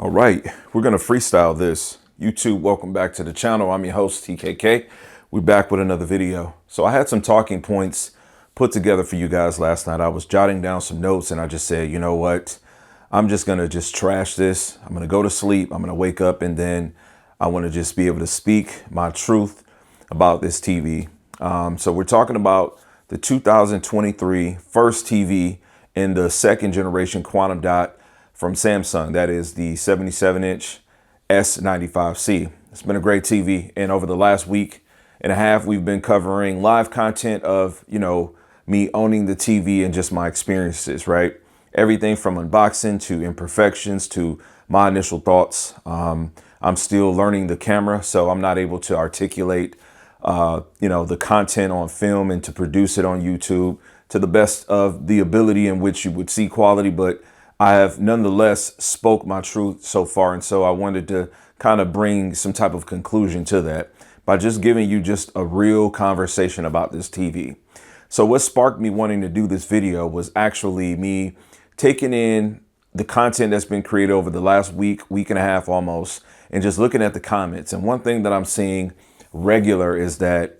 All right, we're gonna freestyle this. YouTube, welcome back to the channel. I'm your host, TKK. We're back with another video. So I had some talking points put together for you guys last night. I was jotting down some notes and I just said, you know what? I'm just gonna trash this. I'm gonna go to sleep. I'm gonna wake up and then I wanna just be able to speak my truth about this TV. So we're talking about the 2023 first TV in the second generation quantum dot from Samsung. That is the 77-inch S95C. It's been a great TV. And over the last week and a half, we've been covering live content of, me owning the TV and just my experiences, right? Everything from unboxing to imperfections to my initial thoughts. I'm still learning the camera, so I'm not able to articulate, the content on film and to produce it on YouTube to the best of the ability in which you would see quality, but I have nonetheless spoke my truth so far. And so I wanted to kind of bring some type of conclusion to that by just giving you just a real conversation about this TV. So what sparked me wanting to do this video was actually me taking in the content that's been created over the last week and a half almost, and just looking at the comments. And one thing that I'm seeing regular is that,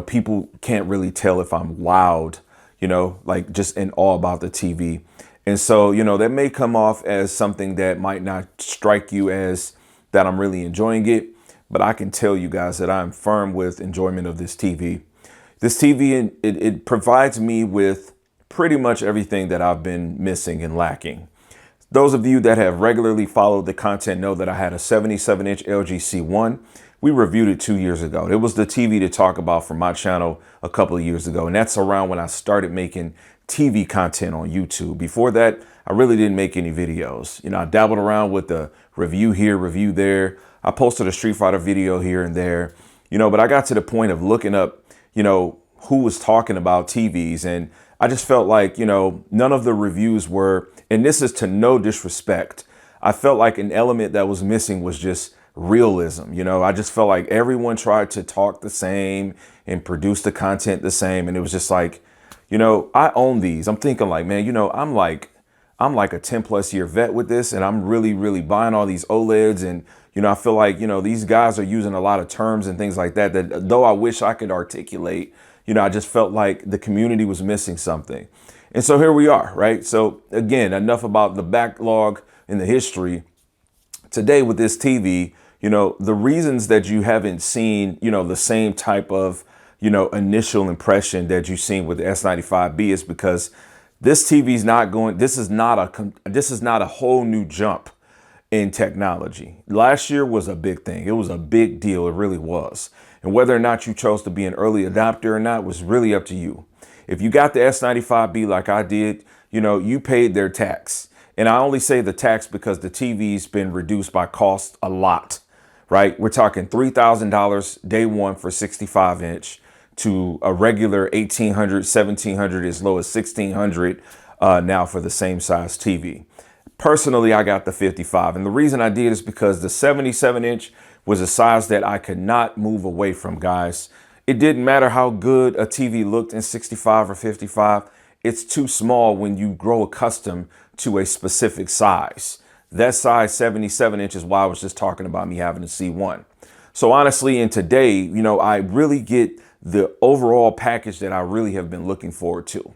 people can't really tell if I'm wowed, like just in awe about the TV. And so, that may come off as something that might not strike you as that I'm really enjoying it. But I can tell you guys that I'm firm with enjoyment of this TV. This TV, it provides me with pretty much everything that I've been missing and lacking. Those of you that have regularly followed the content know that I had a 77-inch LG C1. We reviewed it 2 years ago. It was the TV to talk about for my channel a couple of years ago. And that's around when I started making TV content on YouTube. Before that, I really didn't make any videos. I dabbled around with the review here, review there. I posted a Street Fighter video here and there, but I got to the point of looking up, who was talking about TVs. And I just felt like, none of the reviews were, and this is to no disrespect, I felt like an element that was missing was just realism. I just felt like everyone tried to talk the same and produce the content the same. And it was just like, I own these. I'm thinking like, man, I'm like a 10+ year vet with this, and I'm really, really buying all these OLEDs. And, I feel like, these guys are using a lot of terms and things like that, that though I wish I could articulate, I just felt like the community was missing something. And so here we are, right? So again, enough about the backlog in the history. Today with this TV, the reasons that you haven't seen, the same type of, initial impression that you've seen with the S95B is because this TV is not going, this is not a whole new jump in technology. Last year was a big thing. It was a big deal. It really was. And whether or not you chose to be an early adopter or not was really up to you. If you got the S95B like I did, you paid their tax. And I only say the tax because the TV's been reduced by cost a lot, right? We're talking $3,000 day one for 65-inch to a regular $1,800, $1,700, as low as $1,600 now for the same size TV. Personally, I got the 55. And the reason I did is because the 77-inch was a size that I could not move away from, guys. It didn't matter how good a TV looked in 65 or 55. It's too small when you grow accustomed to a specific size. That size 77 inches, why I was just talking about me having a C1. So honestly, in today, I really get the overall package that I really have been looking forward to.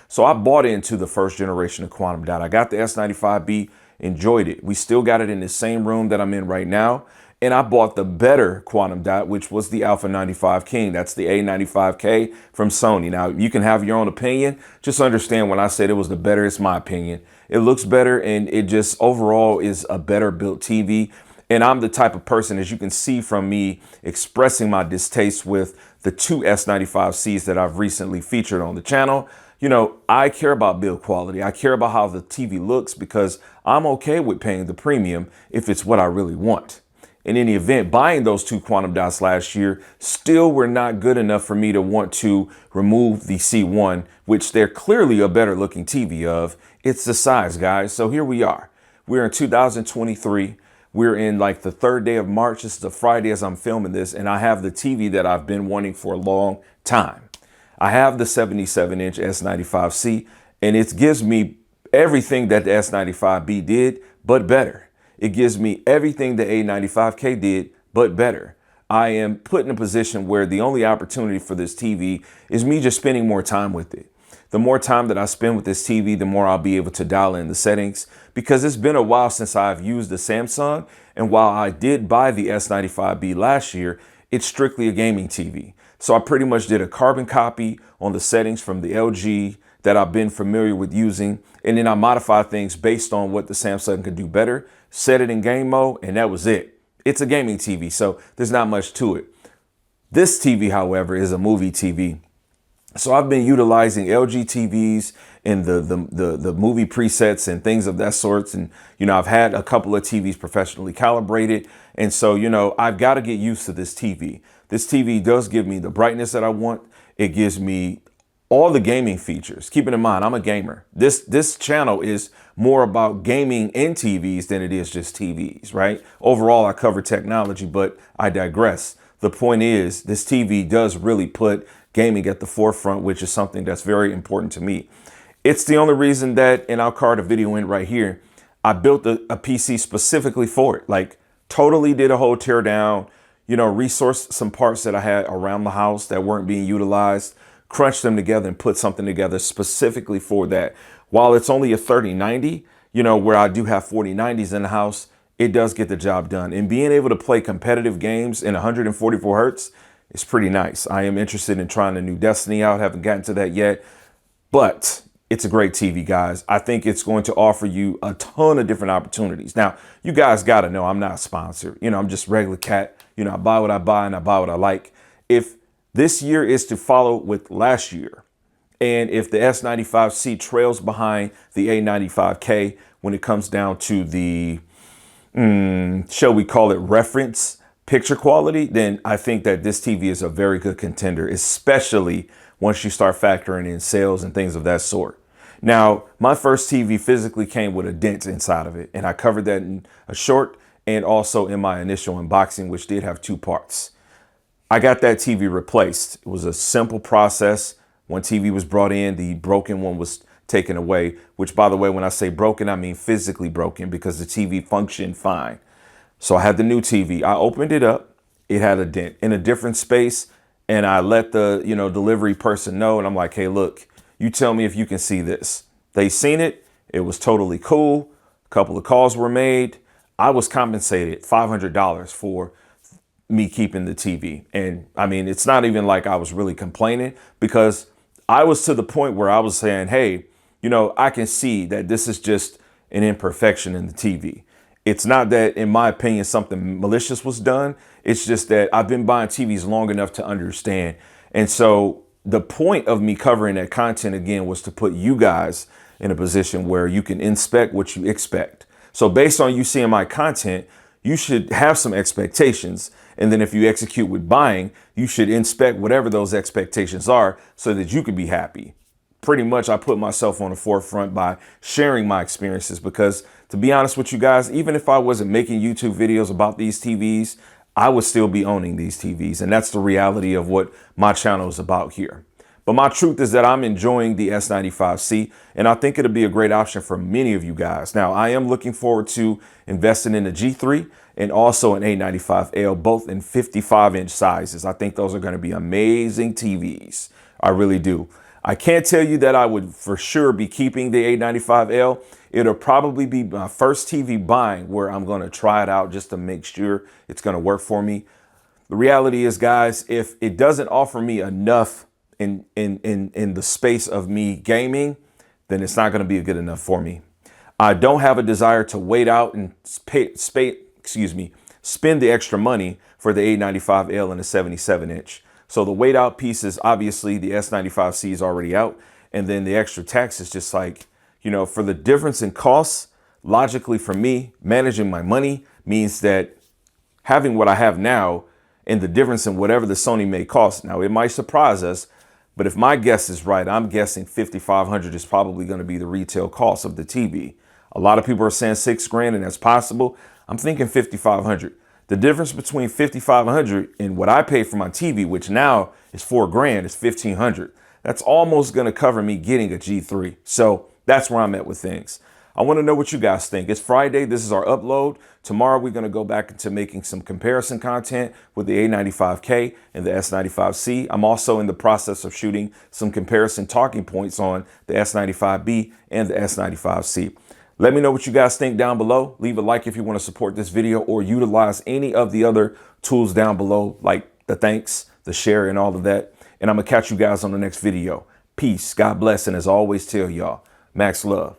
So I bought into the first generation of quantum dot. I got the S95B, enjoyed it. We still got it in the same room that I'm in right now. And I bought the better quantum dot, which was the Alpha 95 King. That's the A95K from Sony. Now, you can have your own opinion. Just understand when I said it was the better, it's my opinion. It looks better and it just overall is a better built TV. And I'm the type of person, as you can see from me expressing my distaste with the two S95Cs that I've recently featured on the channel. I care about build quality. I care about how the TV looks because I'm okay with paying the premium if it's what I really want. In any event, buying those two quantum dots last year still were not good enough for me to want to remove the C1, which they're clearly a better looking TV of. It's the size, guys. So here we are. We're in 2023. We're in like the third day of March. This is a Friday as I'm filming this, and I have the TV that I've been wanting for a long time. I have the 77-inch S95C, and it gives me everything that the S95B did, but better. It gives me everything the A95K did, but better. I am put in a position where the only opportunity for this TV is me just spending more time with it. The more time that I spend with this TV, the more I'll be able to dial in the settings, because it's been a while since I've used the Samsung. And while I did buy the S95B last year, it's strictly a gaming TV. So I pretty much did a carbon copy on the settings from the LG that I've been familiar with using. And then I modified things based on what the Samsung could do better, set it in game mode, and that was it. It's a gaming TV, so there's not much to it. This TV, however, is a movie TV. So I've been utilizing LG TVs and the movie presets and things of that sort. And, I've had a couple of TVs professionally calibrated. And so, I've got to get used to this TV. This TV does give me the brightness that I want. It gives me all the gaming features. Keeping in mind, I'm a gamer. This channel is more about gaming and TVs than it is just TVs, right? Overall, I cover technology, but I digress. The point is, this TV does really put gaming at the forefront, which is something that's very important to me. It's the only reason that, and I'll card a video in right here, I built a PC specifically for it. Like, totally did a whole tear down, resourced some parts that I had around the house that weren't being utilized, crunched them together and put something together specifically for that. While it's only a 3090, where I do have 4090s in the house, it does get the job done. And being able to play competitive games in 144 hertz is pretty nice. I am interested in trying the new Destiny out. Haven't gotten to that yet, but it's a great TV, guys. I think it's going to offer you a ton of different opportunities. Now, you guys got to know I'm not sponsored. I'm just regular cat. I buy what I buy and I buy what I like. If this year is to follow with last year, and if the S95C trails behind the A95K when it comes down to the, shall we call it, reference picture quality, then I think that this TV is a very good contender, especially once you start factoring in sales and things of that sort. Now, my first TV physically came with a dent inside of it, and I covered that in a short and also in my initial unboxing, which did have two parts. I got that TV replaced. It was a simple process. When TV was brought in, the broken one was taken away, which, by the way, when I say broken, I mean physically broken, because the TV functioned fine. So I had the new TV. I opened it up. It had a dent in a different space. And I let the, delivery person know. And I'm like, hey, look, you tell me if you can see this. They seen it. It was totally cool. A couple of calls were made. I was compensated $500 for me keeping the TV. And I mean, it's not even like I was really complaining, because I was to the point where I was saying, hey, I can see that this is just an imperfection in the TV. It's not that, in my opinion, something malicious was done. It's just that I've been buying TVs long enough to understand. And so the point of me covering that content again was to put you guys in a position where you can inspect what you expect. So based on you seeing my content, you should have some expectations. And then if you execute with buying, you should inspect whatever those expectations are so that you could be happy. Pretty much, I put myself on the forefront by sharing my experiences, because to be honest with you guys, even if I wasn't making YouTube videos about these TVs, I would still be owning these TVs. And that's the reality of what my channel is about here. But my truth is that I'm enjoying the S95C, and I think it'll be a great option for many of you guys. Now, I am looking forward to investing in the G3 and also an A95L, both in 55-inch sizes. I think those are going to be amazing TVs. I really do. I can't tell you that I would for sure be keeping the A95L. It'll probably be my first TV buying where I'm going to try it out just to make sure it's going to work for me. The reality is, guys, if it doesn't offer me enough in the space of me gaming, then it's not going to be good enough for me. I don't have a desire to wait out and spend the extra money for the A95L and the 77-inch. So the wait out piece is obviously the S95C is already out. And then the extra tax is just like, for the difference in costs, logically for me, managing my money means that having what I have now and the difference in whatever the Sony may cost. Now, it might surprise us, but if my guess is right, I'm guessing $5,500 is probably going to be the retail cost of the TV. A lot of people are saying $6,000, and that's possible. I'm thinking $5,500. The difference between $5,500 and what I paid for my TV, which now is $4,000, is $1,500. That's almost going to cover me getting a G3. So that's where I'm at with things. I want to know what you guys think. It's Friday. This is our upload. Tomorrow, we're going to go back into making some comparison content with the A95K and the S95C. I'm also in the process of shooting some comparison talking points on the S95B and the S95C. Let me know what you guys think down below. Leave a like if you want to support this video or utilize any of the other tools down below, like the thanks, the share, and all of that. And I'm going to catch you guys on the next video. Peace. God bless. And as always, tell y'all, max love.